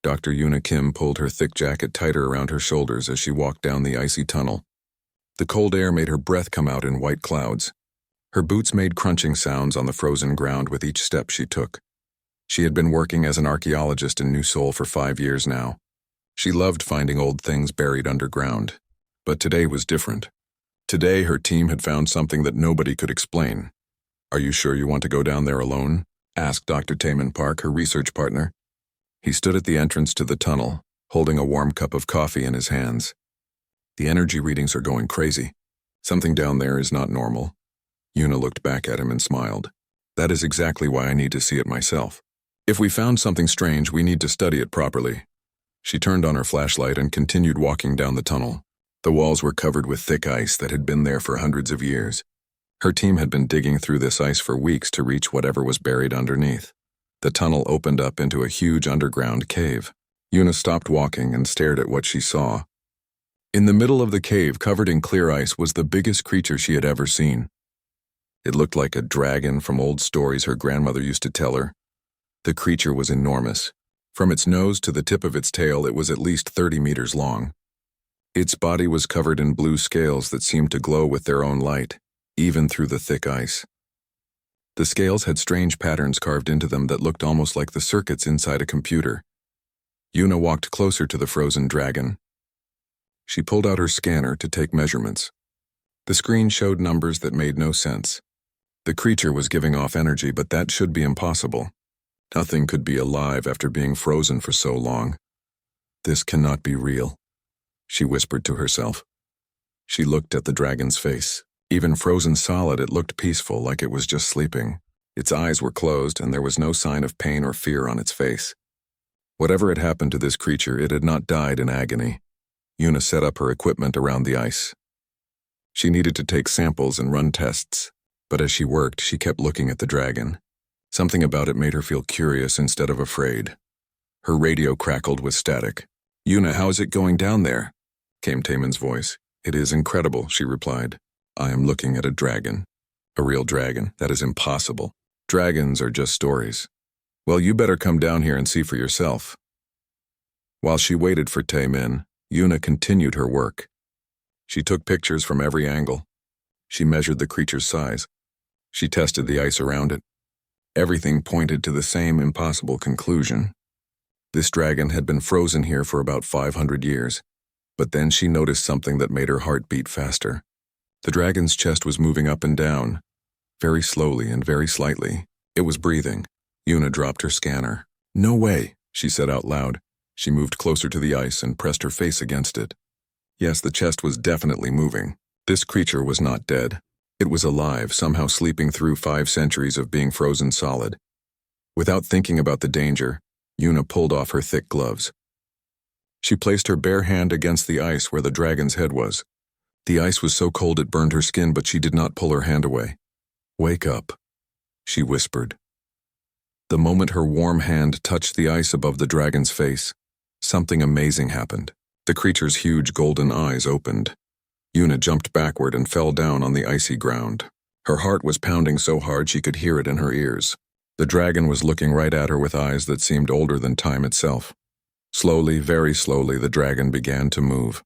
Dr. Yuna Kim pulled her thick jacket tighter around her shoulders as she walked down the icy tunnel. The cold air made her breath come out in white clouds. Her boots made crunching sounds on the frozen ground with each step she took. She had been working as an archaeologist in New Seoul for 5 years now. She loved finding old things buried underground. But today was different. Today, her team had found something that nobody could explain. "Are you sure you want to go down there alone?" asked Dr. Taemin Park, her research partner. He stood at the entrance to the tunnel, holding a warm cup of coffee in his hands. "The energy readings are going crazy. Something down there is not normal." Yuna looked back at him and smiled. "That is exactly why I need to see it myself. If we found something strange, we need to study it properly." She turned on her flashlight and continued walking down the tunnel. The walls were covered with thick ice that had been there for hundreds of years. Her team had been digging through this ice for weeks to reach whatever was buried underneath. The tunnel opened up into a huge underground cave. Yuna stopped walking and stared at what she saw. In the middle of the cave, covered in clear ice, was the biggest creature she had ever seen. It looked like a dragon from old stories her grandmother used to tell her. The creature was enormous. From its nose to the tip of its tail, it was at least 30 meters long. Its body was covered in blue scales that seemed to glow with their own light, even through the thick ice. The scales had strange patterns carved into them that looked almost like the circuits inside a computer. Yuna walked closer to the frozen dragon. She pulled out her scanner to take measurements. The screen showed numbers that made no sense. The creature was giving off energy, but that should be impossible. Nothing could be alive after being frozen for so long. "This cannot be real," she whispered to herself. She looked at the dragon's face. Even frozen solid, it looked peaceful, like it was just sleeping. Its eyes were closed, and there was no sign of pain or fear on its face. Whatever had happened to this creature, it had not died in agony. Yuna set up her equipment around the ice. She needed to take samples and run tests, but as she worked, she kept looking at the dragon. Something about it made her feel curious instead of afraid. Her radio crackled with static. "Yuna, how is it going down there?" came Taemin's voice. "It is incredible," she replied. "I am looking at a dragon." "A real dragon? That is impossible. Dragons are just stories." "Well, you better come down here and see for yourself." While she waited for Taemin, Yuna continued her work. She took pictures from every angle. She measured the creature's size. She tested the ice around it. Everything pointed to the same impossible conclusion. This dragon had been frozen here for about 500 years. But then she noticed something that made her heart beat faster. The dragon's chest was moving up and down, very slowly and very slightly. It was breathing. Yuna dropped her scanner. "No way," she said out loud. She moved closer to the ice and pressed her face against it. Yes, the chest was definitely moving. This creature was not dead. It was alive, somehow sleeping through 5 centuries of being frozen solid. Without thinking about the danger, Yuna pulled off her thick gloves. She placed her bare hand against the ice where the dragon's head was. The ice was so cold it burned her skin, but she did not pull her hand away. "Wake up," she whispered. The moment her warm hand touched the ice above the dragon's face, something amazing happened. The creature's huge golden eyes opened. Yuna jumped backward and fell down on the icy ground. Her heart was pounding so hard she could hear it in her ears. The dragon was looking right at her with eyes that seemed older than time itself. Slowly, very slowly, the dragon began to move.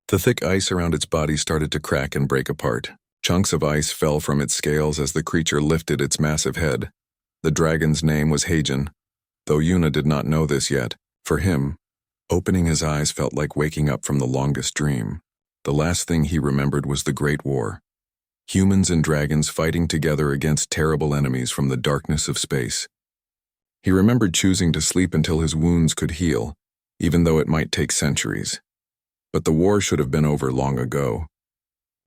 The thick ice around its body started to crack and break apart. Chunks of ice fell from its scales as the creature lifted its massive head. The dragon's name was Heijin, though Yuna did not know this yet. For him, opening his eyes felt like waking up from the longest dream. The last thing he remembered was the Great War. Humans and dragons fighting together against terrible enemies from the darkness of space. He remembered choosing to sleep until his wounds could heal, even though it might take centuries. But the war should have been over long ago.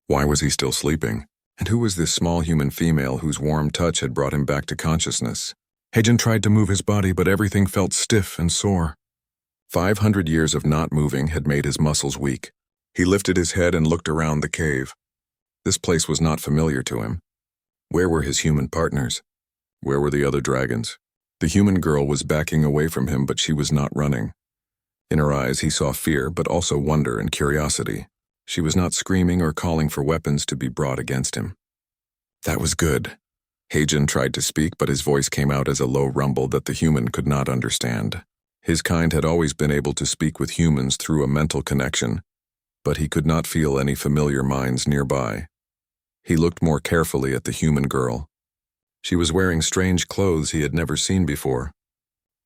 Why was he still sleeping? And who was this small human female whose warm touch had brought him back to consciousness? Heijin tried to move his body, but everything felt stiff and sore. 500 years of not moving had made his muscles weak. He lifted his head and looked around the cave. This place was not familiar to him. Where were his human partners? Where were the other dragons? The human girl was backing away from him, but she was not running. In her eyes, he saw fear, but also wonder and curiosity. She was not screaming or calling for weapons to be brought against him. That was good. Heijin tried to speak, but his voice came out as a low rumble that the human could not understand. His kind had always been able to speak with humans through a mental connection, but he could not feel any familiar minds nearby. He looked more carefully at the human girl. She was wearing strange clothes he had never seen before.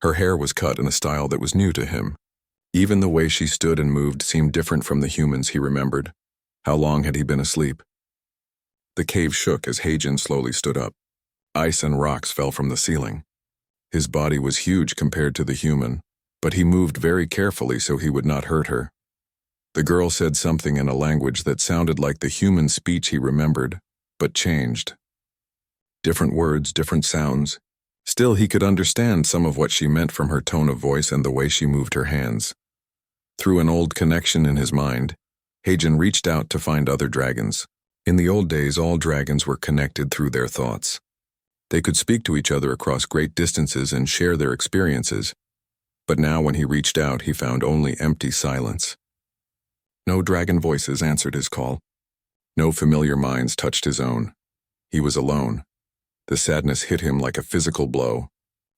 Her hair was cut in a style that was new to him. Even the way she stood and moved seemed different from the humans he remembered. How long had he been asleep? The cave shook as Heijin slowly stood up. Ice and rocks fell from the ceiling. His body was huge compared to the human, but he moved very carefully so he would not hurt her. The girl said something in a language that sounded like the human speech he remembered, but changed. Different words, different sounds. Still, he could understand some of what she meant from her tone of voice and the way she moved her hands. Through an old connection in his mind, Heijin reached out to find other dragons. In the old days, all dragons were connected through their thoughts. They could speak to each other across great distances and share their experiences. But now when he reached out, he found only empty silence. No dragon voices answered his call. No familiar minds touched his own. He was alone. The sadness hit him like a physical blow.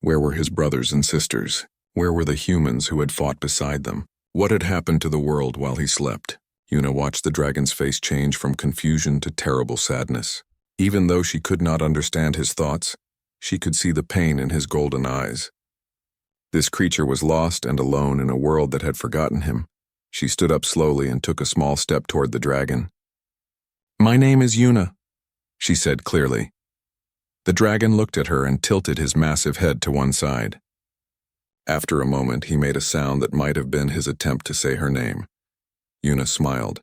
Where were his brothers and sisters? Where were the humans who had fought beside them? What had happened to the world while he slept? Yuna watched the dragon's face change from confusion to terrible sadness. Even though she could not understand his thoughts, she could see the pain in his golden eyes. This creature was lost and alone in a world that had forgotten him. She stood up slowly and took a small step toward the dragon. "My name is Yuna," she said clearly. The dragon looked at her and tilted his massive head to one side. After a moment, he made a sound that might have been his attempt to say her name. Yuna smiled.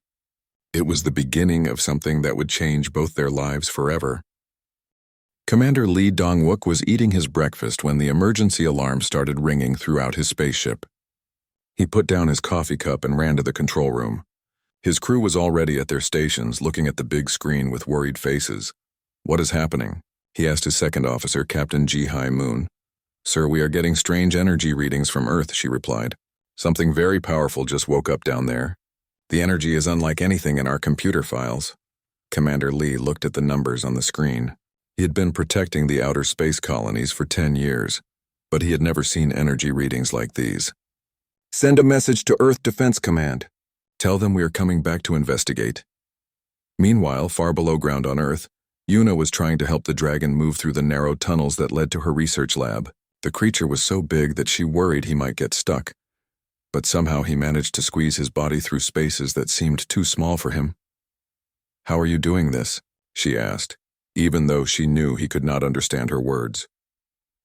It was the beginning of something that would change both their lives forever. Commander Lee Dong-wook was eating his breakfast when the emergency alarm started ringing throughout his spaceship. He put down his coffee cup and ran to the control room. His crew was already at their stations, looking at the big screen with worried faces. "What is happening?" he asked his second officer, Captain Ji-Hai Moon. "Sir, we are getting strange energy readings from Earth," she replied. "Something very powerful just woke up down there. The energy is unlike anything in our computer files." Commander Lee looked at the numbers on the screen. He had been protecting the outer space colonies for 10 years, but he had never seen energy readings like these. "Send a message to Earth Defense Command. Tell them we are coming back to investigate." Meanwhile, far below ground on Earth, Yuna was trying to help the dragon move through the narrow tunnels that led to her research lab. The creature was so big that she worried he might get stuck. But somehow he managed to squeeze his body through spaces that seemed too small for him. "How are you doing this?" she asked, even though she knew he could not understand her words.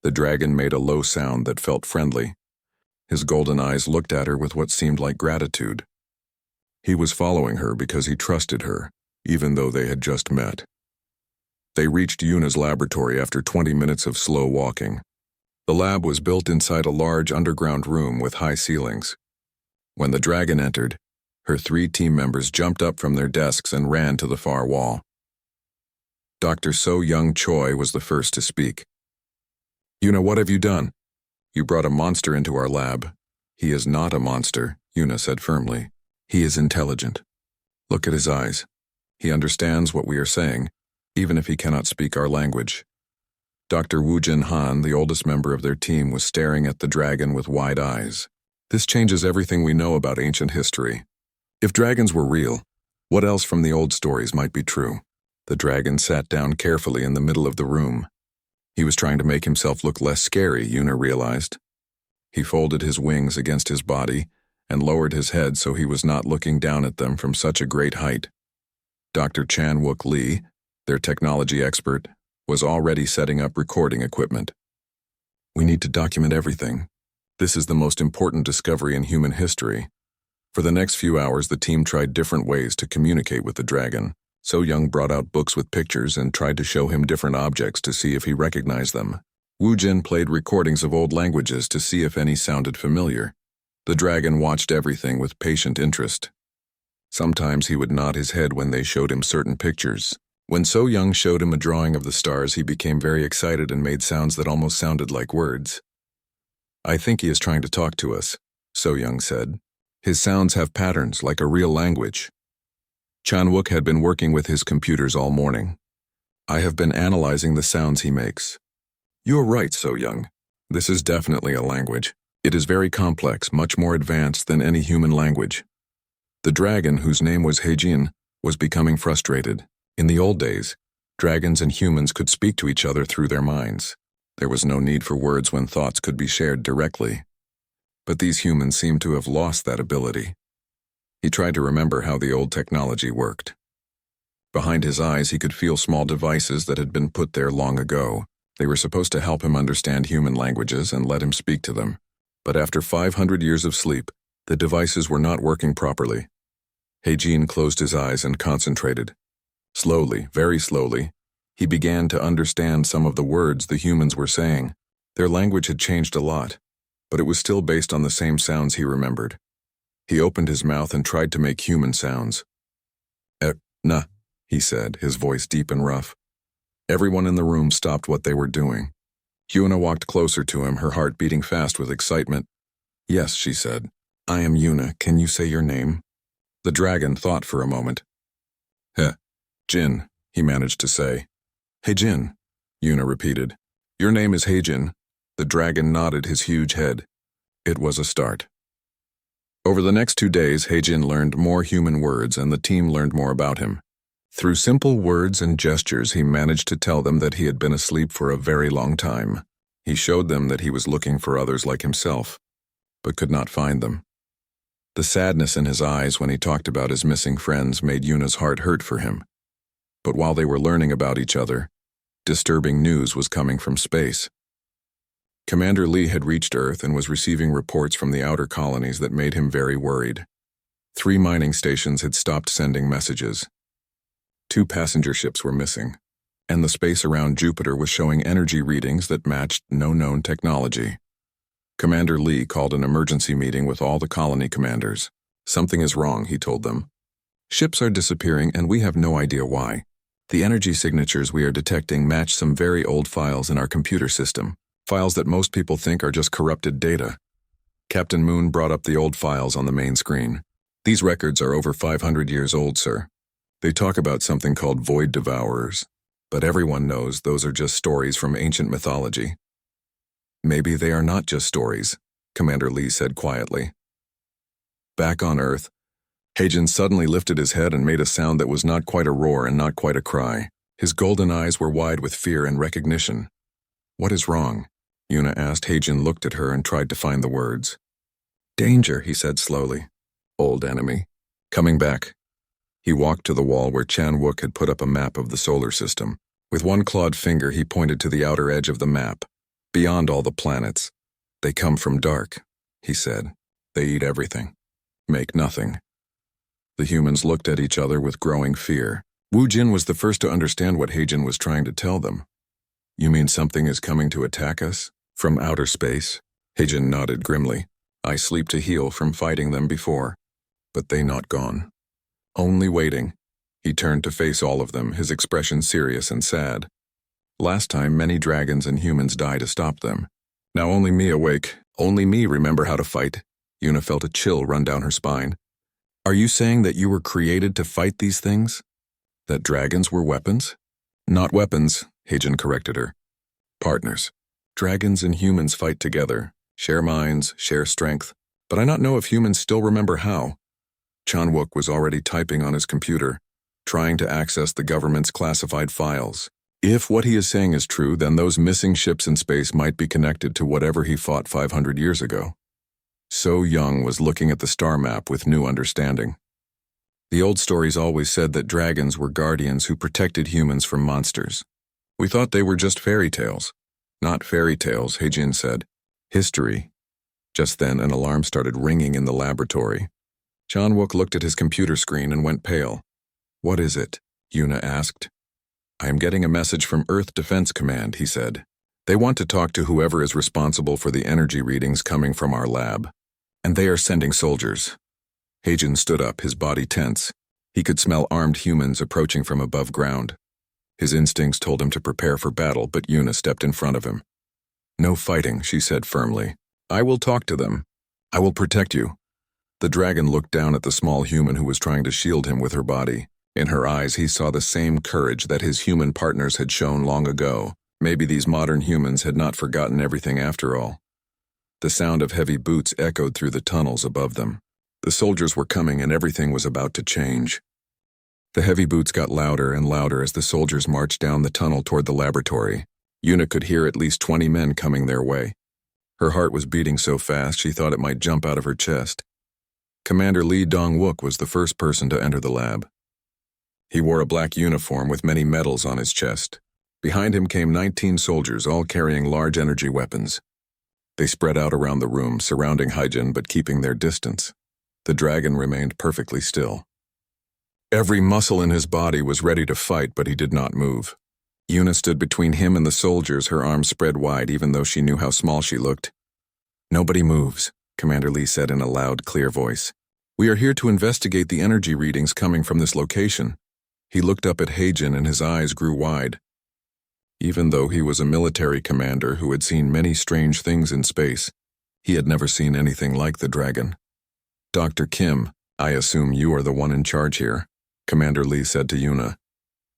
The dragon made a low sound that felt friendly. His golden eyes looked at her with what seemed like gratitude. He was following her because he trusted her, even though they had just met. They reached Yuna's laboratory after 20 minutes of slow walking. The lab was built inside a large underground room with high ceilings. When the dragon entered, her 3 team members jumped up from their desks and ran to the far wall. Dr. So Young Choi was the first to speak. "Yuna, what have you done? You brought a monster into our lab." "He is not a monster," Yuna said firmly. "He is intelligent. Look at his eyes. He understands what we are saying, even if he cannot speak our language." Dr. Woo Jin Han, the oldest member of their team, was staring at the dragon with wide eyes. "This changes everything we know about ancient history. If dragons were real, what else from the old stories might be true?" The dragon sat down carefully in the middle of the room. He was trying to make himself look less scary, Yuna realized. He folded his wings against his body and lowered his head so he was not looking down at them from such a great height. Dr. Chan-wook Lee, their technology expert, was already setting up recording equipment. "We need to document everything. This is the most important discovery in human history." For the next few hours, the team tried different ways to communicate with the dragon. So Young brought out books with pictures and tried to show him different objects to see if he recognized them. Woo Jin played recordings of old languages to see if any sounded familiar. The dragon watched everything with patient interest. Sometimes he would nod his head when they showed him certain pictures. When So Young showed him a drawing of the stars, he became very excited and made sounds that almost sounded like words. "I think he is trying to talk to us," So Young said. "His sounds have patterns like a real language." Chan-wook had been working with his computers all morning. "I have been analyzing the sounds he makes." "You are right, So Young. This is definitely a language. It is very complex, much more advanced than any human language. The dragon, whose name was Heijin, was becoming frustrated. In the old days, dragons and humans could speak to each other through their minds. There was no need for words when thoughts could be shared directly. But these humans seemed to have lost that ability. He tried to remember how the old technology worked. Behind his eyes, he could feel small devices that had been put there long ago. They were supposed to help him understand human languages and let him speak to them. But after 500 years of sleep, the devices were not working properly. Heijin closed his eyes and concentrated. Slowly, very slowly, he began to understand some of the words the humans were saying. Their language had changed a lot, but it was still based on the same sounds he remembered. He opened his mouth and tried to make human sounds. Na, he said, his voice deep and rough. Everyone in the room stopped what they were doing. Yuna walked closer to him, her heart beating fast with excitement. Yes, she said. I am Yuna. Can you say your name? The dragon thought for a moment. Jin, he managed to say. Heijin, Yuna repeated. Your name is Heijin. The dragon nodded his huge head. It was a start. Over the next 2 days, Heijin learned more human words and the team learned more about him. Through simple words and gestures, he managed to tell them that he had been asleep for a very long time. He showed them that he was looking for others like himself, but could not find them. The sadness in his eyes when he talked about his missing friends made Yuna's heart hurt for him. But while they were learning about each other, disturbing news was coming from space. Commander Lee had reached Earth and was receiving reports from the outer colonies that made him very worried. 3 mining stations had stopped sending messages. 2 passenger ships were missing, and the space around Jupiter was showing energy readings that matched no known technology. Commander Lee called an emergency meeting with all the colony commanders. Something is wrong, he told them. Ships are disappearing and we have no idea why. The energy signatures we are detecting match some very old files in our computer system, files that most people think are just corrupted data. Captain Moon brought up the old files on the main screen. These records are over 500 years old, sir. They talk about something called void devourers, but everyone knows those are just stories from ancient mythology. Maybe they are not just stories, Commander Lee said quietly. Back on Earth, Heijin suddenly lifted his head and made a sound that was not quite a roar and not quite a cry. His golden eyes were wide with fear and recognition. What is wrong? Yuna asked. Heijin looked at her and tried to find the words. Danger, he said slowly. Old enemy. Coming back. He walked to the wall where Chan-wook had put up a map of the solar system. With one clawed finger, he pointed to the outer edge of the map. Beyond all the planets. They come from dark, he said. They eat everything. Make nothing. The humans looked at each other with growing fear. Wu Jin was the first to understand what Heijin was trying to tell them. You mean something is coming to attack us? From outer space? Heijin nodded grimly. I sleep to heal from fighting them before. But they not gone. Only waiting. He turned to face all of them, his expression serious and sad. Last time, many dragons and humans died to stop them. Now only me awake. Only me remember how to fight. Yuna felt a chill run down her spine. Are you saying that you were created to fight these things? That dragons were weapons? Not weapons, Heijin corrected her. Partners. Dragons and humans fight together, share minds, share strength. But I not know if humans still remember how. Chan-wook was already typing on his computer, trying to access the government's classified files. If what he is saying is true, then those missing ships in space might be connected to whatever he fought 500 years ago. So Young was looking at the star map with new understanding. The old stories always said that dragons were guardians who protected humans from monsters. We thought they were just fairy tales. Not fairy tales, Heijin said. History. Just then, an alarm started ringing in the laboratory. Chan-wook looked at his computer screen and went pale. What is it? Yuna asked. I am getting a message from Earth Defense Command, he said. They want to talk to whoever is responsible for the energy readings coming from our lab. And they are sending soldiers. Heijin stood up, his body tense. He could smell armed humans approaching from above ground. His instincts told him to prepare for battle, but Yuna stepped in front of him. No fighting, she said firmly. I will talk to them. I will protect you. The dragon looked down at the small human who was trying to shield him with her body. In her eyes, he saw the same courage that his human partners had shown long ago. Maybe these modern humans had not forgotten everything after all. The sound of heavy boots echoed through the tunnels above them. The soldiers were coming and everything was about to change. The heavy boots got louder and louder as the soldiers marched down the tunnel toward the laboratory. Yuna could hear at least 20 men coming their way. Her heart was beating so fast she thought it might jump out of her chest. Commander Lee Dong-wook was the first person to enter the lab. He wore a black uniform with many medals on his chest. Behind him came 19 soldiers, all carrying large energy weapons. They spread out around the room, surrounding Hyjin but keeping their distance. The dragon remained perfectly still. Every muscle in his body was ready to fight, but he did not move. Yuna stood between him and the soldiers, her arms spread wide even though she knew how small she looked. "Nobody moves," Commander Lee said in a loud, clear voice. "We are here to investigate the energy readings coming from this location." He looked up at Hyjin and his eyes grew wide. Even though he was a military commander who had seen many strange things in space, he had never seen anything like the dragon. "Dr. Kim, I assume you are the one in charge here," Commander Lee said to Yuna.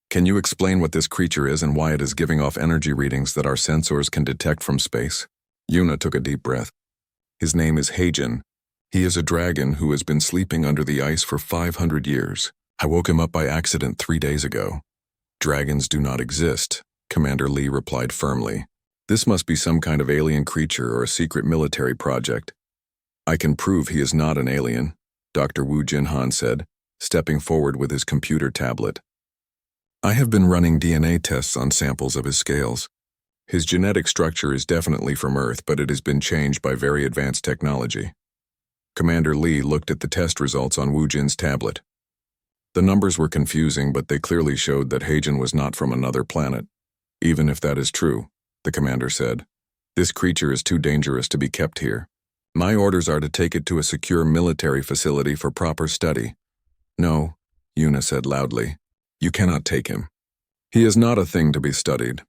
"Can you explain what this creature is and why it is giving off energy readings that our sensors can detect from space?" Yuna took a deep breath. "His name is Hyjin. He is a dragon who has been sleeping under the ice for 500 years. I woke him up by accident 3 days ago." "Dragons do not exist," Commander Lee replied firmly. "This must be some kind of alien creature or a secret military project." "I can prove he is not an alien," Dr. Wu Jinhan said, stepping forward with his computer tablet. "I have been running DNA tests on samples of his scales. His genetic structure is definitely from Earth, but it has been changed by very advanced technology." Commander Lee looked at the test results on Wu Jin's tablet. The numbers were confusing, but they clearly showed that Hyjin was not from another planet. "Even if that is true," the commander said, "this creature is too dangerous to be kept here. My orders are to take it to a secure military facility for proper study." "No," Yuna said loudly. "You cannot take him. He is not a thing to be studied.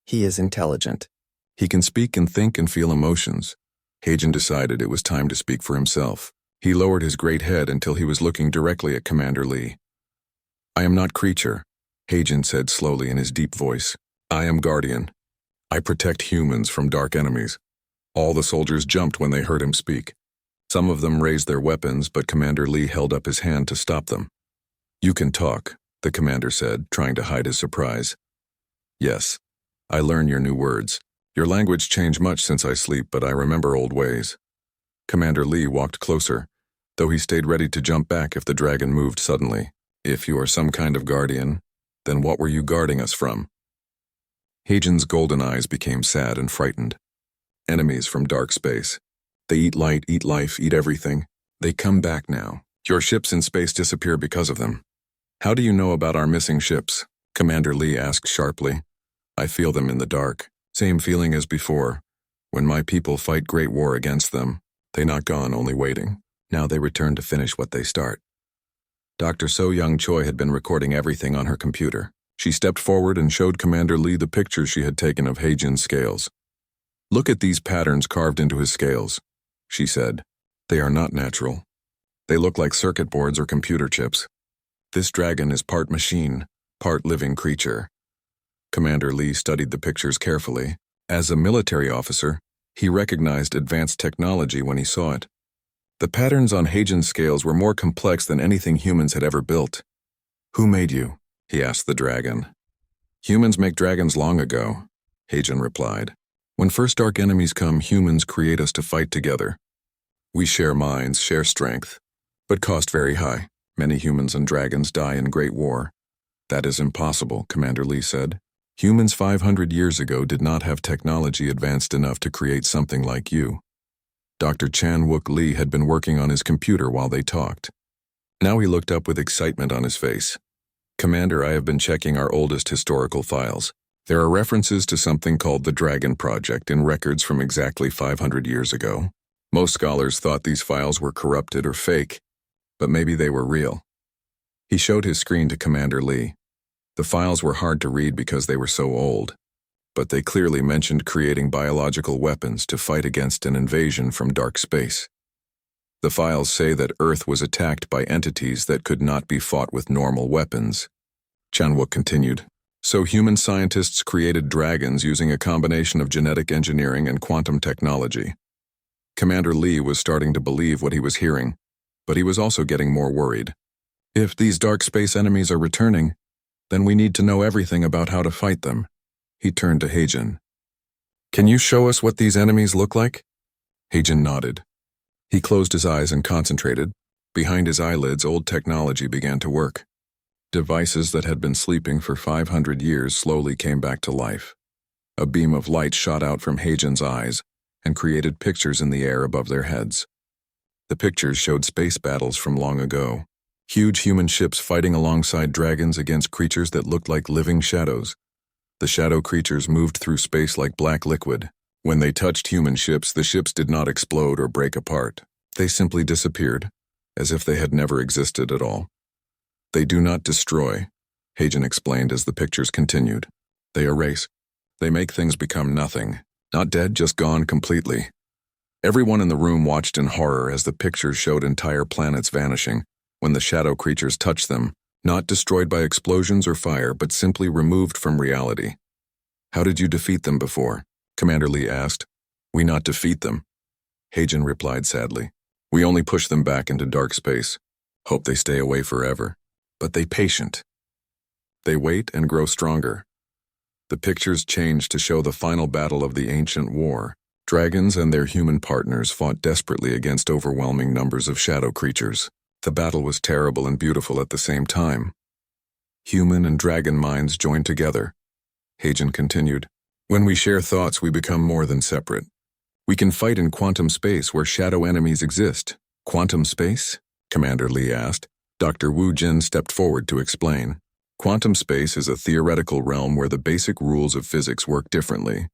He is intelligent." He can speak and think and feel emotions." Hyjin decided it was time to speak for himself. He lowered his great head until he was looking directly at Commander Lee. "I am not creature," Hyjin said slowly in his deep voice. "I am guardian. I protect humans from dark enemies." All the soldiers jumped when they heard him speak. Some of them raised their weapons, but Commander Lee held up his hand to stop them. "You can talk," the commander said, trying to hide his surprise. "Yes, I learn your new words. Your language changed much since I sleep, but I remember old ways." Commander Lee walked closer, though he stayed ready to jump back if the dragon moved suddenly. "If you are some kind of guardian, then what were you guarding us from?" Hyjin's golden eyes became sad and frightened. "Enemies from dark space. They eat light, eat life, eat everything. They come back now. Your ships in space disappear because of them." "How do you know about our missing ships?" Commander Lee asked sharply. "I feel them in the dark. Same feeling as before. When my people fight great war against them, they not gone, only waiting. Now they return to finish what they start." Dr. So Young Choi had been recording everything on her computer. She stepped forward and showed Commander Lee the pictures she had taken of Hyjin's scales. "Look at these patterns carved into his scales," she said. "They are not natural. They look like circuit boards or computer chips. This dragon is part machine, part living creature." Commander Lee studied the pictures carefully. As a military officer, he recognized advanced technology when he saw it. The patterns on Hyjin's scales were more complex than anything humans had ever built. "Who made you?" he asked the dragon. "Humans make dragons long ago," Hyjin replied. "When first dark enemies come, humans create us to fight together. We share minds, share strength, but cost very high. Many humans and dragons die in great war." "That is impossible," Commander Lee said. "Humans 500 years ago did not have technology advanced enough to create something like you." Dr. Chan-wook Lee had been working on his computer while they talked. Now he looked up with excitement on his face. "Commander, I have been checking our oldest historical files. There are references to something called the Dragon Project in records from exactly 500 years ago. Most scholars thought these files were corrupted or fake, but maybe they were real." He showed his screen to Commander Lee. The files were hard to read because they were so old, but they clearly mentioned creating biological weapons to fight against an invasion from dark space. The files say that Earth was attacked by entities that could not be fought with normal weapons. Chan-wook continued. "So human scientists created dragons using a combination of genetic engineering and quantum technology. Commander Lee was starting to believe what he was hearing, but he was also getting more worried. If these dark space enemies are returning, then we need to know everything about how to fight them. He turned to Heijin. Can you show us what these enemies look like? Heijin nodded. He closed his eyes and concentrated. Behind his eyelids, old technology began to work. Devices that had been sleeping for 500 years slowly came back to life. A beam of light shot out from Heijin's eyes and created pictures in the air above their heads. The pictures showed space battles from long ago. Huge human ships fighting alongside dragons against creatures that looked like living shadows. The shadow creatures moved through space like black liquid. When they touched human ships, the ships did not explode or break apart. They simply disappeared, as if they had never existed at all. They do not destroy, Heijin explained as the pictures continued. They erase. They make things become nothing. Not dead, just gone completely. Everyone in the room watched in horror as the pictures showed entire planets vanishing when the shadow creatures touched them, not destroyed by explosions or fire, but simply removed from reality. How did you defeat them before? Commander Lee asked. We not defeat them, Heijin replied sadly. We only push them back into dark space. Hope they stay away forever. But they patient. They wait and grow stronger. The pictures changed to show the final battle of the ancient war. Dragons and their human partners fought desperately against overwhelming numbers of shadow creatures. The battle was terrible and beautiful at the same time. Human and dragon minds joined together. Heijin continued. When we share thoughts, we become more than separate. We can fight in quantum space where shadow enemies exist. Quantum space? Commander Lee asked. Dr. Wu Jin stepped forward to explain. Quantum space is a theoretical realm where the basic rules of physics work differently.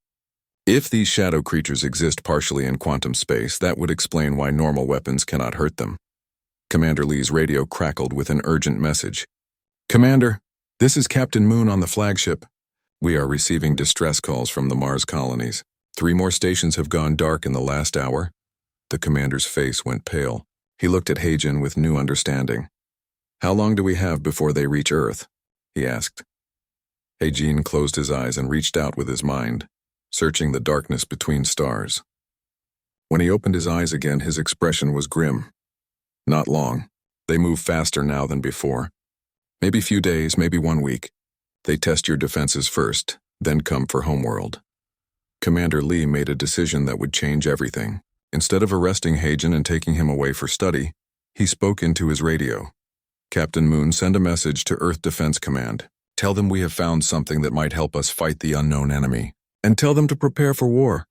If these shadow creatures exist partially in quantum space, that would explain why normal weapons cannot hurt them. Commander Lee's radio crackled with an urgent message. Commander, this is Captain Moon on the flagship. We are receiving distress calls from the Mars colonies. 3 more stations have gone dark in the last hour. The commander's face went pale. He looked at Heijin with new understanding. How long do we have before they reach Earth? He asked. Heijin closed his eyes and reached out with his mind, searching the darkness between stars. When he opened his eyes again, his expression was grim. Not long. They move faster now than before. Maybe few days, maybe 1 week. They test your defenses first, then come for homeworld. Commander Lee made a decision that would change everything. Instead of arresting Heijin and taking him away for study, he spoke into his radio. Captain Moon, send a message to Earth Defense Command. Tell them we have found something that might help us fight the unknown enemy. And tell them to prepare for war.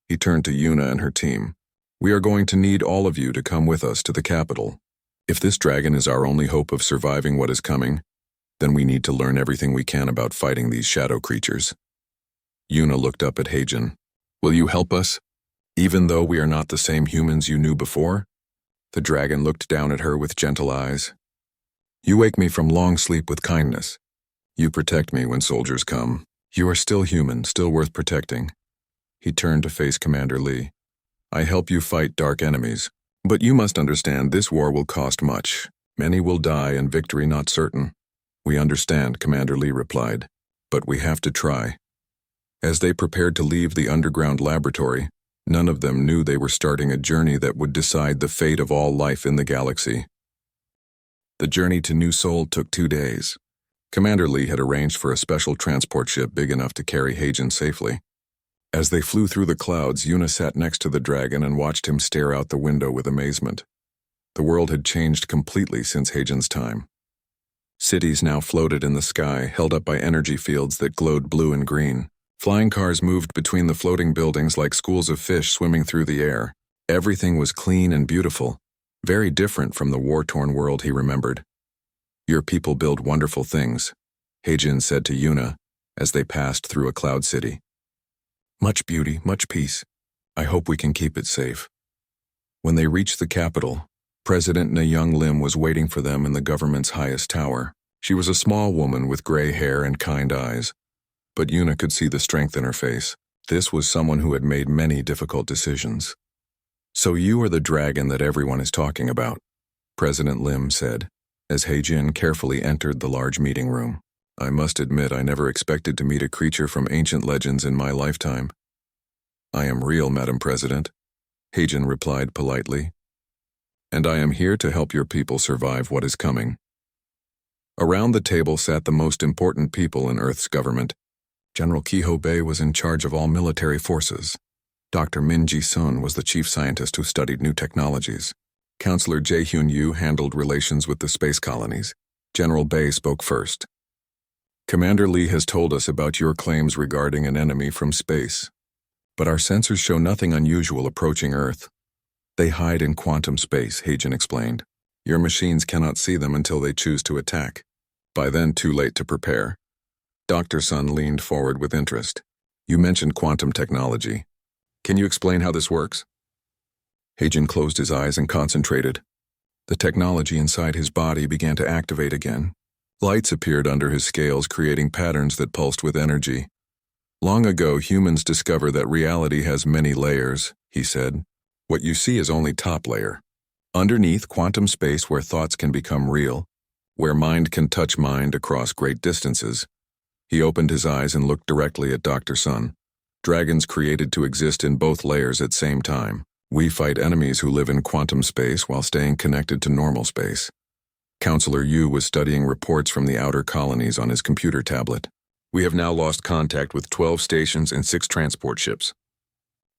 He turned to Yuna and her team. We are going to need all of you to come with us to the capital. If this dragon is our only hope of surviving what is coming, then we need to learn everything we can about fighting these shadow creatures. Yuna looked up at Heijin. Will you help us, even though we are not the same humans you knew before? The dragon looked down at her with gentle eyes. You wake me from long sleep with kindness. You protect me when soldiers come. You are still human, still worth protecting. He turned to face Commander Lee. I help you fight dark enemies, but you must understand this war will cost much. Many will die and victory not certain. We understand, Commander Lee replied, but we have to try. As they prepared to leave the underground laboratory, none of them knew they were starting a journey that would decide the fate of all life in the galaxy. The journey to New Seoul took 2 days. Commander Lee had arranged for a special transport ship big enough to carry Heijin safely. As they flew through the clouds, Yuna sat next to the dragon and watched him stare out the window with amazement. The world had changed completely since Heijin's time. Cities now floated in the sky, held up by energy fields that glowed blue and green. Flying cars moved between the floating buildings like schools of fish swimming through the air. Everything was clean and beautiful, very different from the war-torn world he remembered. Your people build wonderful things, Heijin said to Yuna as they passed through a cloud city. Much beauty, much peace. I hope we can keep it safe. When they reached the capital, President Na-Young Lim was waiting for them in the government's highest tower. She was a small woman with gray hair and kind eyes, but Yuna could see the strength in her face. This was someone who had made many difficult decisions. So you are the dragon that everyone is talking about, President Lim said, as Heijin carefully entered the large meeting room. I must admit I never expected to meet a creature from ancient legends in my lifetime. I am real, Madam President. Heijin replied politely. And I am here to help your people survive what is coming. Around the table sat the most important people in Earth's government. General Kiho Bei was in charge of all military forces. Dr. Min Ji-sun was the chief scientist who studied new technologies. Counselor Jae-hyun Yu handled relations with the space colonies. General Bei spoke first. Commander Lee has told us about your claims regarding an enemy from space. But our sensors show nothing unusual approaching Earth. They hide in quantum space, Heijin explained. Your machines cannot see them until they choose to attack. By then, too late to prepare. Dr. Sun leaned forward with interest. You mentioned quantum technology. Can you explain how this works? Heijin closed his eyes and concentrated. The technology inside his body began to activate again. Lights appeared under his scales, creating patterns that pulsed with energy. Long ago, humans discovered that reality has many layers, he said. What you see is only top layer. Underneath, quantum space where thoughts can become real, where mind can touch mind across great distances. He opened his eyes and looked directly at Dr. Sun. Dragons created to exist in both layers at same time. We fight enemies who live in quantum space while staying connected to normal space. Counselor Yu was studying reports from the outer colonies on his computer tablet. We have now lost contact with 12 stations and 6 transport ships.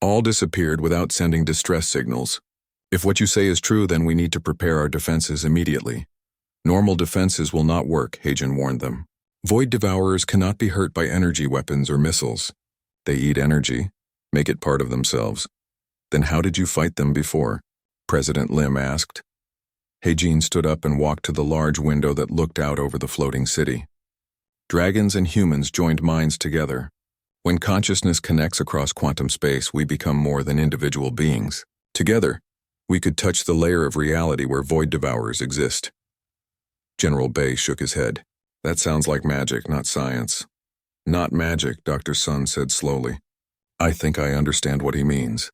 All disappeared without sending distress signals. If what you say is true, then we need to prepare our defenses immediately. Normal defenses will not work, Heijin warned them. Void devourers cannot be hurt by energy weapons or missiles. They eat energy, make it part of themselves. Then how did you fight them before? President Lim asked. Heijin stood up and walked to the large window that looked out over the floating city. Dragons and humans joined minds together. When consciousness connects across quantum space, we become more than individual beings. Together, we could touch the layer of reality where void devourers exist. General Bei shook his head. That sounds like magic, not science. Not magic, Dr. Sun said slowly. I think I understand what he means.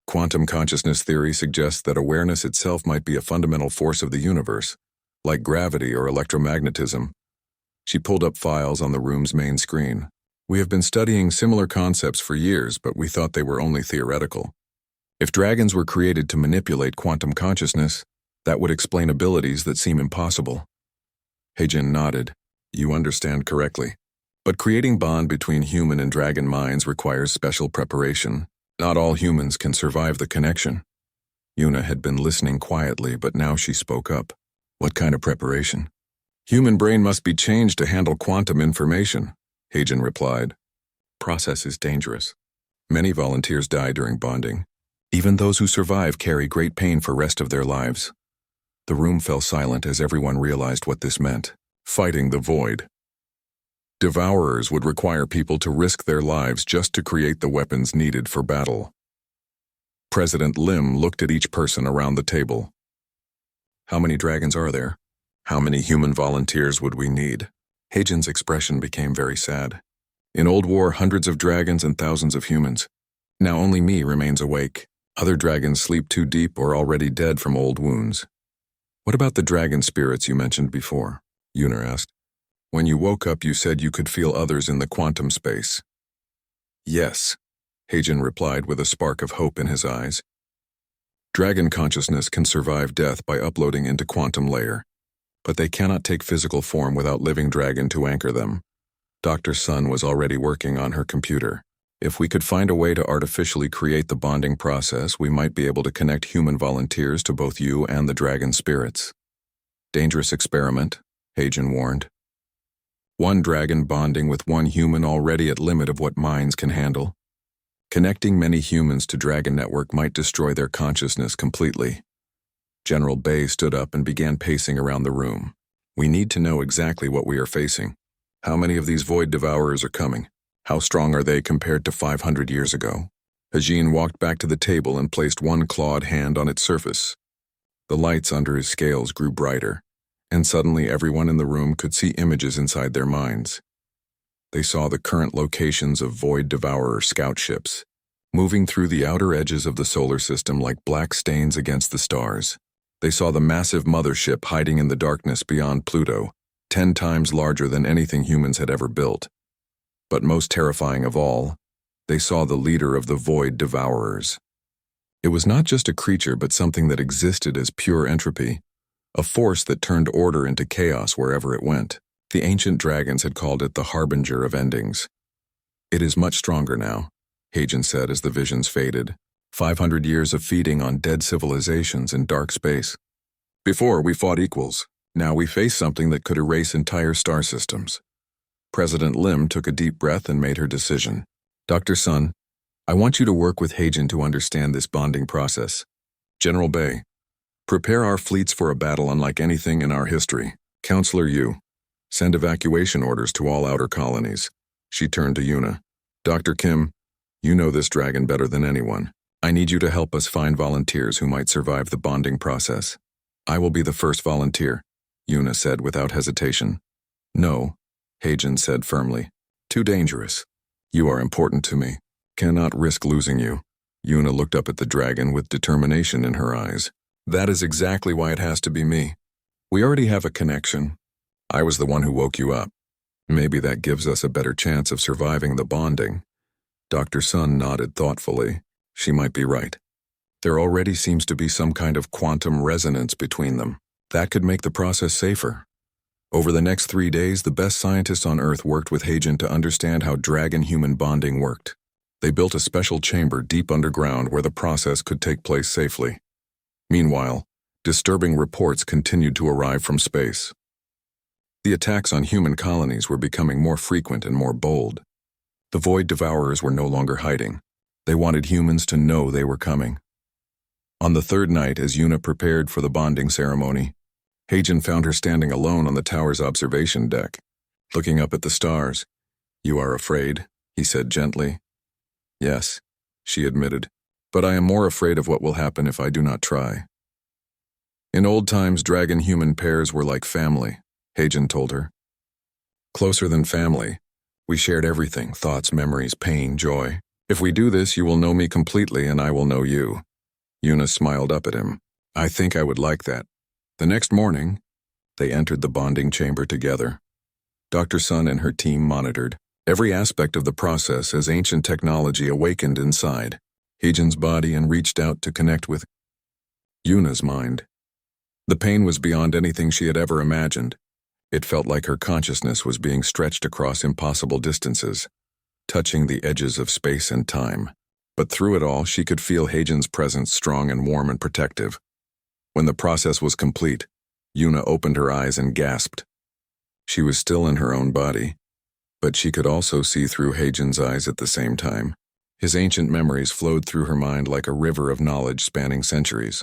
Quantum consciousness theory suggests that awareness itself might be a fundamental force of the universe, like gravity or electromagnetism. She pulled up files on the room's main screen. We have been studying similar concepts for years, but we thought they were only theoretical. If dragons were created to manipulate quantum consciousness, that would explain abilities that seem impossible. Heijin nodded. You understand correctly. But creating bond between human and dragon minds requires special preparation. Not all humans can survive the connection. Yuna had been listening quietly, but now she spoke up. What kind of preparation? Human brain must be changed to handle quantum information, Heijin replied. Process is dangerous. Many volunteers die during bonding. Even those who survive carry great pain for rest of their lives. The room fell silent as everyone realized what this meant. Fighting the void. Devourers would require people to risk their lives just to create the weapons needed for battle. President Lim looked at each person around the table. How many dragons are there? How many human volunteers would we need? Heijin's expression became very sad. In Old War, hundreds of dragons and thousands of humans. Now only me remains awake. Other dragons sleep too deep or already dead from old wounds. What about the dragon spirits you mentioned before? Yuna asked. When you woke up, you said you could feel others in the quantum space. Yes, Heijin replied with a spark of hope in his eyes. Dragon consciousness can survive death by uploading into quantum layer, but they cannot take physical form without living dragon to anchor them. Dr. Sun was already working on her computer. If we could find a way to artificially create the bonding process, we might be able to connect human volunteers to both you and the dragon spirits. Dangerous experiment, Heijin warned. One dragon bonding with one human already at limit of what minds can handle. Connecting many humans to Dragon Network might destroy their consciousness completely. General Bei stood up and began pacing around the room. We need to know exactly what we are facing. How many of these void devourers are coming? How strong are they compared to 500 years ago? Heijin walked back to the table and placed one clawed hand on its surface. The lights under his scales grew brighter, and suddenly everyone in the room could see images inside their minds. They saw the current locations of void devourer scout ships, moving through the outer edges of the solar system like black stains against the stars. They saw the massive mothership hiding in the darkness beyond Pluto, 10 times larger than anything humans had ever built. But most terrifying of all, they saw the leader of the void devourers. It was not just a creature but something that existed as pure entropy, a force that turned order into chaos wherever it went. The ancient dragons had called it the harbinger of endings. It is much stronger now, Hagen said as the visions faded. 500 years of feeding on dead civilizations in dark space. Before, we fought equals. Now we face something that could erase entire star systems. President Lim took a deep breath and made her decision. Dr. Sun, I want you to work with Hagen to understand this bonding process. General Bay, prepare our fleets for a battle unlike anything in our history. Counselor Yu, send evacuation orders to all outer colonies. She turned to Yuna. Dr. Kim, you know this dragon better than anyone. I need you to help us find volunteers who might survive the bonding process. I will be the first volunteer, Yuna said without hesitation. No, Hagen said firmly. Too dangerous. You are important to me. Cannot risk losing you. Yuna looked up at the dragon with determination in her eyes. That is exactly why it has to be me. We already have a connection. I was the one who woke you up. Maybe that gives us a better chance of surviving the bonding. Dr. Sun nodded thoughtfully. She might be right. There already seems to be some kind of quantum resonance between them. That could make the process safer. Over the next 3 days, the best scientists on Earth worked with Hagen to understand how dragon-human bonding worked. They built a special chamber deep underground where the process could take place safely. Meanwhile, disturbing reports continued to arrive from space. The attacks on human colonies were becoming more frequent and more bold. The Void Devourers were no longer hiding. They wanted humans to know they were coming. On the third night, as Yuna prepared for the bonding ceremony, Hagen found her standing alone on the tower's observation deck, looking up at the stars. You are afraid, he said gently. Yes, she admitted, but I am more afraid of what will happen if I do not try. In old times, dragon-human pairs were like family, Hagen told her. Closer than family. We shared everything, thoughts, memories, pain, joy. If we do this, you will know me completely and I will know you. Yuna smiled up at him. I think I would like that. The next morning, they entered the bonding chamber together. Dr. Sun and her team monitored every aspect of the process as ancient technology awakened inside Hagen's body and reached out to connect with Yuna's mind. The pain was beyond anything she had ever imagined. It felt like her consciousness was being stretched across impossible distances, touching the edges of space and time. But through it all, she could feel Hagen's presence strong and warm and protective. When the process was complete, Yuna opened her eyes and gasped. She was still in her own body, but she could also see through Hagen's eyes at the same time. His ancient memories flowed through her mind like a river of knowledge spanning centuries.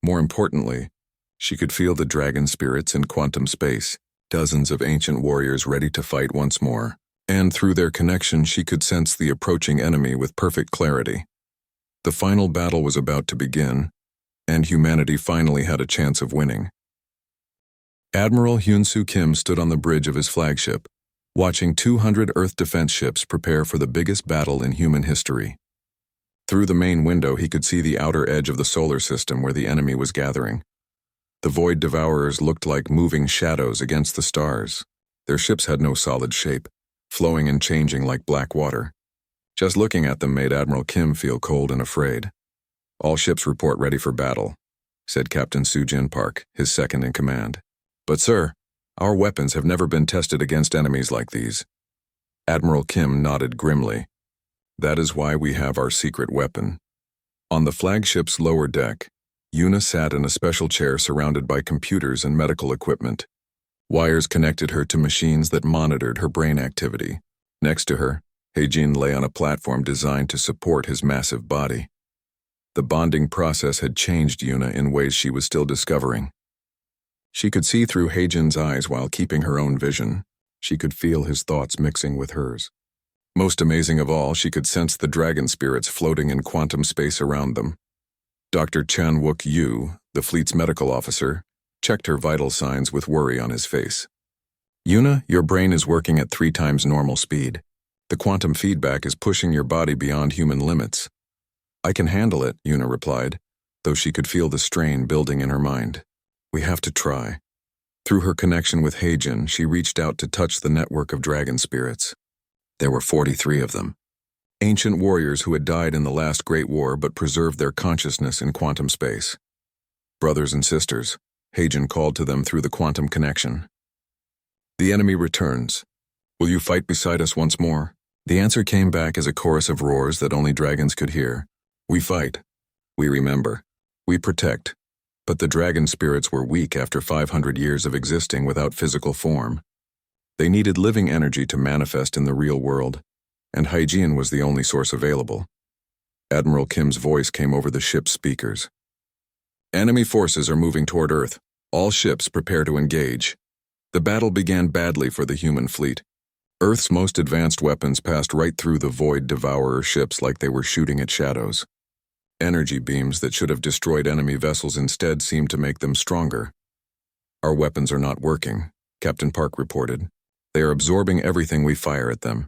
More importantly, she could feel the dragon spirits in quantum space, dozens of ancient warriors ready to fight once more. And through their connection, she could sense the approaching enemy with perfect clarity. The final battle was about to begin, and humanity finally had a chance of winning. Admiral Hyun-Soo Kim stood on the bridge of his flagship, watching 200 Earth defense ships prepare for the biggest battle in human history. Through the main window, he could see the outer edge of the solar system where the enemy was gathering. The Void Devourers looked like moving shadows against the stars. Their ships had no solid shape, flowing and changing like black water. Just looking at them made Admiral Kim feel cold and afraid. All ships report ready for battle, said Captain Soo-Jin Park, his second in command. But sir, our weapons have never been tested against enemies like these. Admiral Kim nodded grimly. That is why we have our secret weapon. On the flagship's lower deck, Yuna sat in a special chair surrounded by computers and medical equipment. Wires connected her to machines that monitored her brain activity. Next to her, Hagen lay on a platform designed to support his massive body. The bonding process had changed Yuna in ways she was still discovering. She could see through Hagen's eyes while keeping her own vision. She could feel his thoughts mixing with hers. Most amazing of all, she could sense the dragon spirits floating in quantum space around them. Dr. Chan-wook Yu, the fleet's medical officer, checked her vital signs with worry on his face. Yuna, your brain is working at 3 times normal speed. The quantum feedback is pushing your body beyond human limits. I can handle it, Yuna replied, though she could feel the strain building in her mind. We have to try. Through her connection with Hagen, she reached out to touch the network of dragon spirits. There were 43 of them. Ancient warriors who had died in the last Great War but preserved their consciousness in quantum space. Brothers and sisters, Hagen called to them through the quantum connection. The enemy returns. Will you fight beside us once more? The answer came back as a chorus of roars that only dragons could hear. We fight. We remember. We protect. But the dragon spirits were weak after 500 years of existing without physical form. They needed living energy to manifest in the real world, and hygiene was the only source available. Admiral Kim's voice came over the ship's speakers. Enemy forces are moving toward Earth. All ships prepare to engage. The battle began badly for the human fleet. Earth's most advanced weapons passed right through the Void Devourer ships like they were shooting at shadows. Energy beams that should have destroyed enemy vessels instead seemed to make them stronger. Our weapons are not working, Captain Park reported. They are absorbing everything we fire at them.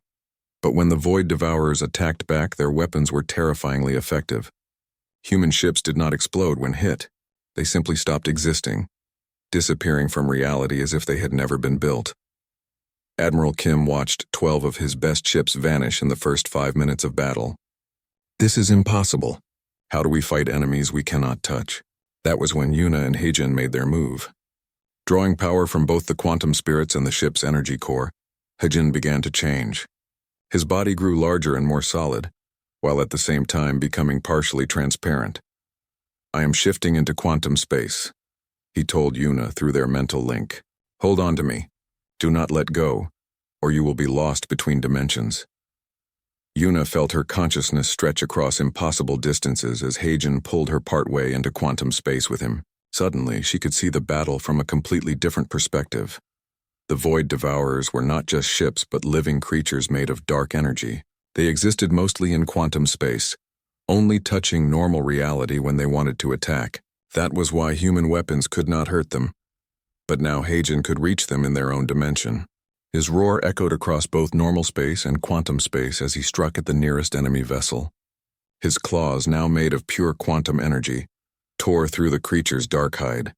But when the Void Devourers attacked back, their weapons were terrifyingly effective. Human ships did not explode when hit. They simply stopped existing, disappearing from reality as if they had never been built. Admiral Kim watched 12 of his best ships vanish in the first 5 minutes of battle. This is impossible. How do we fight enemies we cannot touch? That was when Yuna and Hagen made their move. Drawing power from both the quantum spirits and the ship's energy core, Hagen began to change. His body grew larger and more solid, while at the same time becoming partially transparent. I am shifting into quantum space, he told Yuna through their mental link. Hold on to me. Do not let go, or you will be lost between dimensions. Yuna felt her consciousness stretch across impossible distances as Hagen pulled her partway into quantum space with him. Suddenly, she could see the battle from a completely different perspective. The Void Devourers were not just ships but living creatures made of dark energy. They existed mostly in quantum space, only touching normal reality when they wanted to attack. That was why human weapons could not hurt them. But now Hagen could reach them in their own dimension. His roar echoed across both normal space and quantum space as he struck at the nearest enemy vessel. His claws, now made of pure quantum energy, tore through the creature's dark hide.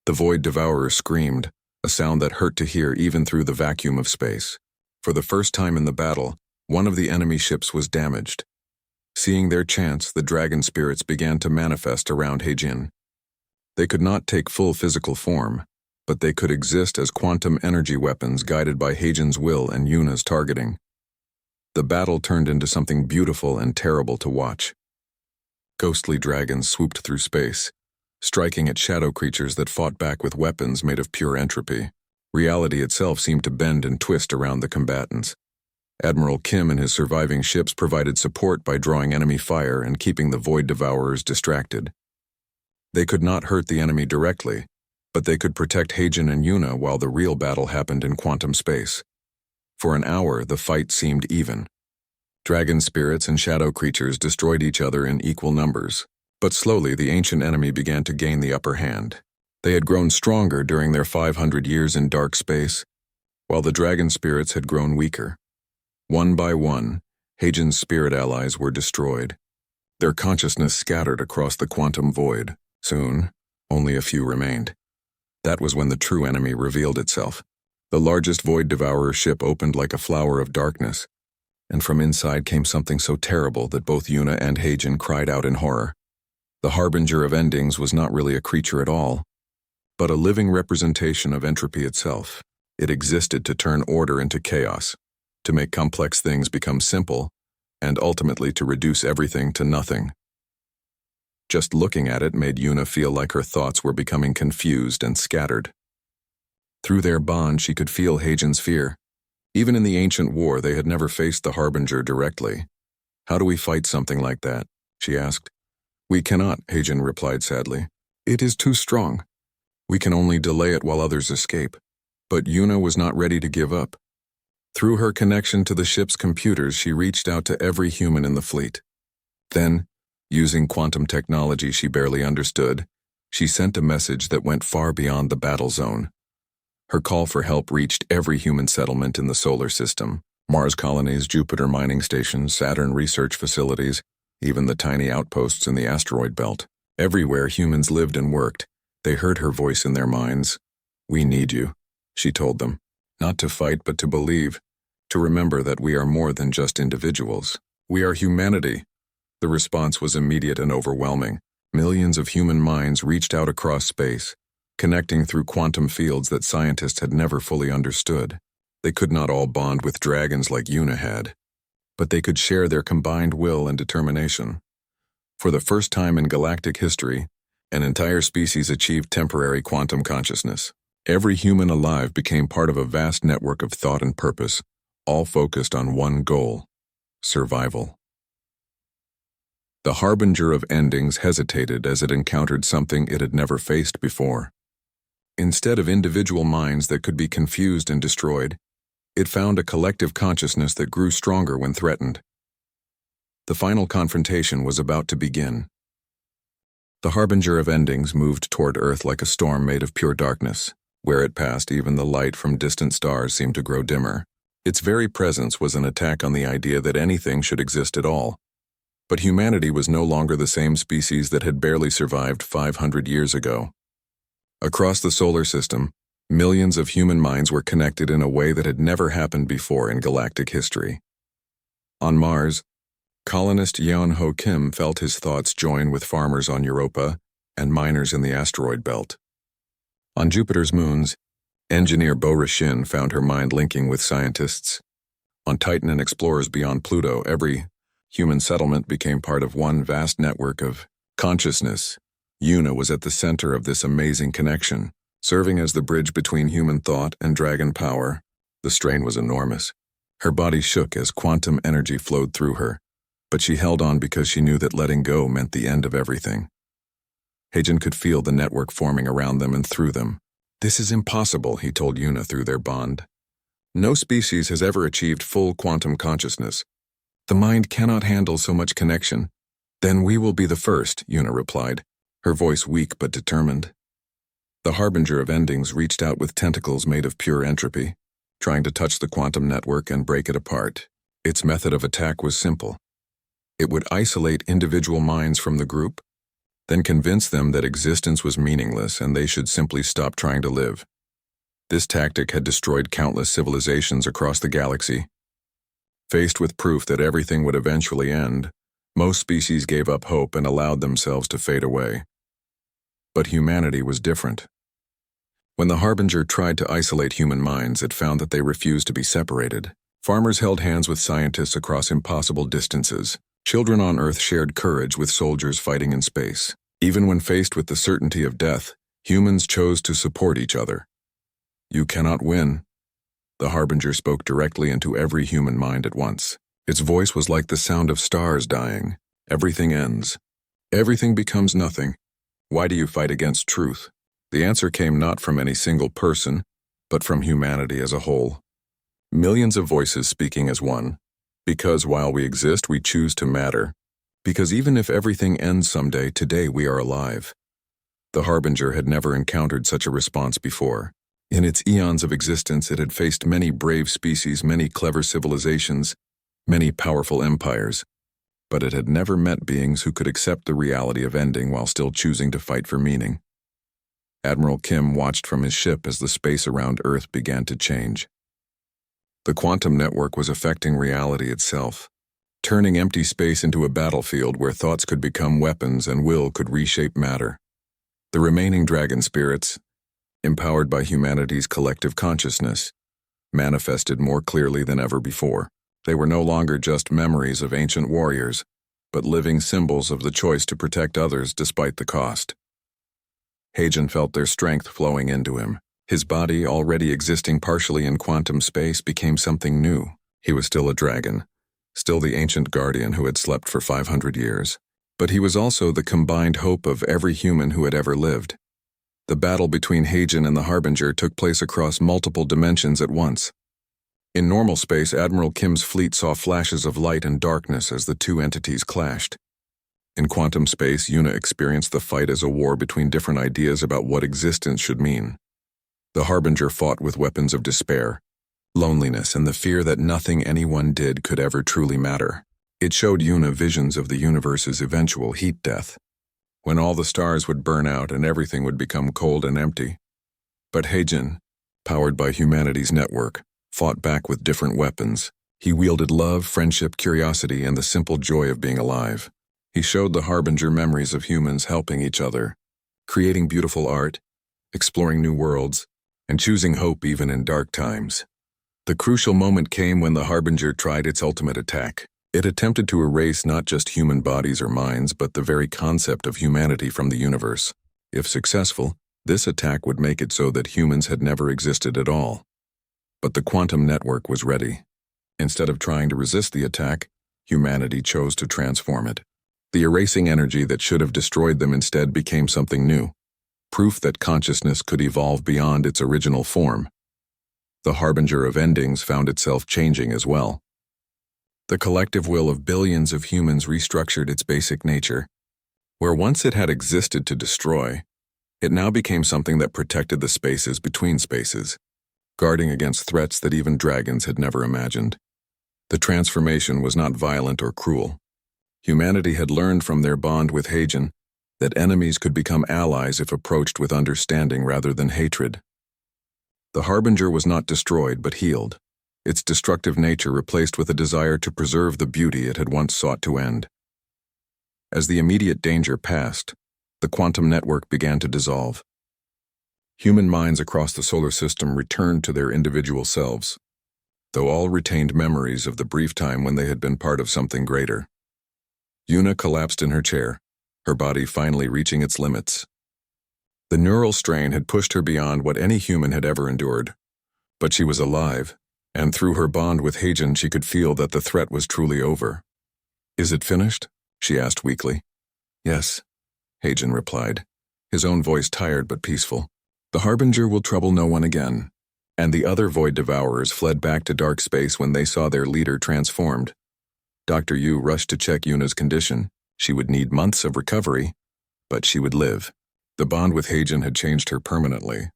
The Void Devourer screamed, a sound that hurt to hear even through the vacuum of space. For the first time in the battle, one of the enemy ships was damaged. Seeing their chance, the dragon spirits began to manifest around Hagen. They could not take full physical form, but they could exist as quantum energy weapons guided by Hagen's will and Yuna's targeting. The battle turned into something beautiful and terrible to watch. Ghostly dragons swooped through space, striking at shadow creatures that fought back with weapons made of pure entropy. Reality itself seemed to bend and twist around the combatants. Admiral Kim and his surviving ships provided support by drawing enemy fire and keeping the Void Devourers distracted. They could not hurt the enemy directly, but they could protect Hagen and Yuna while the real battle happened in quantum space. For an hour, the fight seemed even. Dragon spirits and shadow creatures destroyed each other in equal numbers, but slowly the ancient enemy began to gain the upper hand. They had grown stronger during their 500 years in dark space, while the dragon spirits had grown weaker. One by one, Hagen's spirit allies were destroyed. Their consciousness scattered across the quantum void. Soon, only a few remained. That was when the true enemy revealed itself. The largest Void Devourer ship opened like a flower of darkness, and from inside came something so terrible that both Yuna and Hagen cried out in horror. The harbinger of endings was not really a creature at all, but a living representation of entropy itself. It existed to turn order into chaos, to make complex things become simple, and ultimately to reduce everything to nothing. Just looking at it made Yuna feel like her thoughts were becoming confused and scattered. Through their bond, she could feel Hagen's fear. Even in the ancient war, they had never faced the Harbinger directly. How do we fight something like that? She asked. We cannot, Hagen replied sadly. It is too strong. We can only delay it while others escape. But Yuna was not ready to give up. Through her connection to the ship's computers, she reached out to every human in the fleet. Then, using quantum technology she barely understood, she sent a message that went far beyond the battle zone. Her call for help reached every human settlement in the solar system, Mars colonies, Jupiter mining stations, Saturn research facilities, even the tiny outposts in the asteroid belt. Everywhere humans lived and worked, they heard her voice in their minds. We need you, she told them. Not to fight, but to believe, to remember that we are more than just individuals. "We are humanity." The response was immediate and overwhelming. Millions of human minds reached out across space, connecting through quantum fields that scientists had never fully understood. They could not all bond with dragons like Una had, but they could share their combined will and determination. For the first time in galactic history, an entire species achieved temporary quantum consciousness. Every human alive became part of a vast network of thought and purpose, all focused on one goal: survival. The harbinger of endings hesitated as it encountered something it had never faced before. Instead of individual minds that could be confused and destroyed, it found a collective consciousness that grew stronger when threatened. The final confrontation was about to begin. The harbinger of endings moved toward Earth like a storm made of pure darkness. Where it passed, even the light from distant stars seemed to grow dimmer. Its very presence was an attack on the idea that anything should exist at all. But humanity was no longer the same species that had barely survived 500 years ago. Across the solar system, millions of human minds were connected in a way that had never happened before in galactic history. On Mars, colonist Yeon Ho Kim felt his thoughts join with farmers on Europa and miners in the asteroid belt. On Jupiter's moons, engineer Bo Rashin found her mind linking with scientists. On Titan and explorers beyond Pluto, every human settlement became part of one vast network of consciousness. Una was at the center of this amazing connection, serving as the bridge between human thought and dragon power. The strain was enormous. Her body shook as quantum energy flowed through her, but she held on because she knew that letting go meant the end of everything. Heijin could feel the network forming around them and through them. "This is impossible," he told Una through their bond. "No species has ever achieved full quantum consciousness. The mind cannot handle so much connection." "Then we will be the first," Una replied, her voice weak but determined. The harbinger of endings reached out with tentacles made of pure entropy, trying to touch the quantum network and break it apart. Its method of attack was simple. It would isolate individual minds from the group, then convince them that existence was meaningless and they should simply stop trying to live. This tactic had destroyed countless civilizations across the galaxy. Faced with proof that everything would eventually end, most species gave up hope and allowed themselves to fade away. But humanity was different. When the harbinger tried to isolate human minds, it found that they refused to be separated. Farmers held hands with scientists across impossible distances. Children on Earth shared courage with soldiers fighting in space. Even when faced with the certainty of death, humans chose to support each other. "You cannot win." The harbinger spoke directly into every human mind at once. Its voice was like the sound of stars dying. "Everything ends. Everything becomes nothing. Why do you fight against truth?" The answer came not from any single person, but from humanity as a whole. Millions of voices speaking as one. Because while we exist, we choose to matter. Because even if everything ends someday, today we are alive. The harbinger had never encountered such a response before. In its eons of existence, it had faced many brave species, many clever civilizations, many powerful empires. But it had never met beings who could accept the reality of ending while still choosing to fight for meaning. Admiral Kim watched from his ship as the space around Earth began to change. The quantum network was affecting reality itself, turning empty space into a battlefield where thoughts could become weapons and will could reshape matter. The remaining dragon spirits, empowered by humanity's collective consciousness, manifested more clearly than ever before. They were no longer just memories of ancient warriors, but living symbols of the choice to protect others despite the cost. Heijin felt their strength flowing into him. His body, already existing partially in quantum space, became something new. He was still a dragon, still the ancient guardian who had slept for 500 years. But he was also the combined hope of every human who had ever lived. The battle between Heijin and the harbinger took place across multiple dimensions at once. In normal space, Admiral Kim's fleet saw flashes of light and darkness as the two entities clashed. In quantum space, Una experienced the fight as a war between different ideas about what existence should mean. The harbinger fought with weapons of despair, loneliness, and the fear that nothing anyone did could ever truly matter. It showed Una visions of the universe's eventual heat death, when all the stars would burn out and everything would become cold and empty. But Heijin, powered by humanity's network, fought back with different weapons. He wielded love, friendship, curiosity, and the simple joy of being alive. He showed the harbinger memories of humans helping each other, creating beautiful art, exploring new worlds, and choosing hope even in dark times. The crucial moment came when the harbinger tried its ultimate attack. It attempted to erase not just human bodies or minds, but the very concept of humanity from the universe. If successful, this attack would make it so that humans had never existed at all. But the quantum network was ready. Instead of trying to resist the attack, humanity chose to transform it. The erasing energy that should have destroyed them instead became something new, proof that consciousness could evolve beyond its original form. The harbinger of endings found itself changing as well. The collective will of billions of humans restructured its basic nature. Where once it had existed to destroy, it now became something that protected the spaces between spaces, guarding against threats that even dragons had never imagined. The transformation was not violent or cruel. Humanity had learned from their bond with Hagen that enemies could become allies if approached with understanding rather than hatred. The harbinger was not destroyed but healed, its destructive nature replaced with a desire to preserve the beauty it had once sought to end. As the immediate danger passed, the quantum network began to dissolve. Human minds across the solar system returned to their individual selves, though all retained memories of the brief time when they had been part of something greater. Yuna collapsed in her chair, her body finally reaching its limits. The neural strain had pushed her beyond what any human had ever endured, but she was alive, and through her bond with Hagen she could feel that the threat was truly over. "Is it finished?" she asked weakly. "Yes," Hagen replied, his own voice tired but peaceful. "The harbinger will trouble no one again." And the other void devourers fled back to dark space when they saw their leader transformed. Dr. Yu rushed to check Yuna's condition. She would need months of recovery, but she would live. The bond with Hagen had changed her permanently,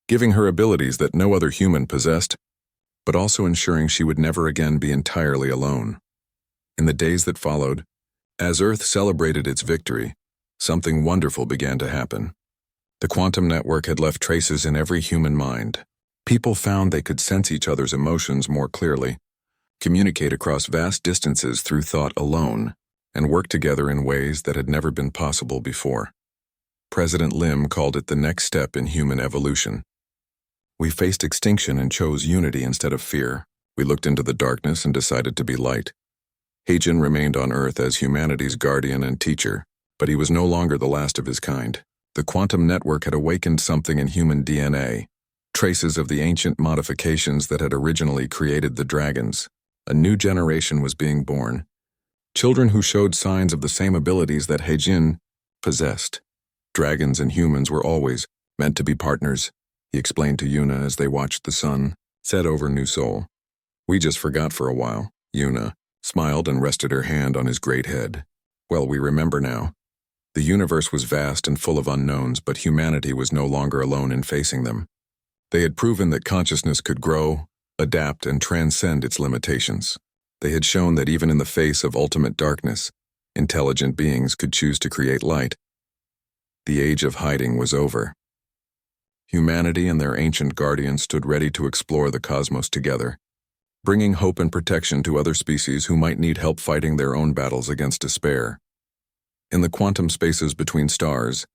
giving her abilities that no other human possessed, but also ensuring she would never again be entirely alone. In the days that followed, as Earth celebrated its victory, something wonderful began to happen. The quantum network had left traces in every human mind. People found they could sense each other's emotions more clearly, communicate across vast distances through thought alone, and work together in ways that had never been possible before. President Lim called it the next step in human evolution. We faced extinction and chose unity instead of fear. We looked into the darkness and decided to be light. Hagen remained on Earth as humanity's guardian and teacher, but he was no longer the last of his kind. The quantum network had awakened something in human DNA, traces of the ancient modifications that had originally created the dragons. A new generation was being born, children who showed signs of the same abilities that Hagen possessed. Dragons and humans were always meant to be partners, he explained to Yuna as they watched the sun set over New Seoul. "We just forgot for a while," Yuna smiled and rested her hand on his great head. "Well, we remember now. The universe was vast and full of unknowns, but humanity was no longer alone in facing them. They had proven that consciousness could grow, adapt, and transcend its limitations. They had shown that even in the face of ultimate darkness, intelligent beings could choose to create light. The age of hiding was over. Humanity and their ancient guardians stood ready to explore the cosmos together, bringing hope and protection to other species who might need help fighting their own battles against despair. In the quantum spaces between stars,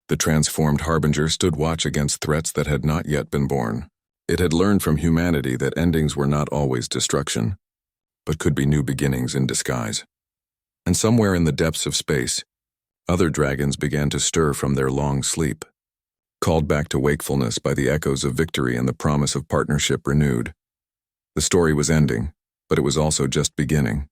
the transformed harbinger stood watch against threats that had not yet been born. It had learned from humanity that endings were not always destruction, but could be new beginnings in disguise. And somewhere in the depths of space, other dragons began to stir from their long sleep, called back to wakefulness by the echoes of victory and the promise of partnership renewed. The story was ending, but it was also just beginning.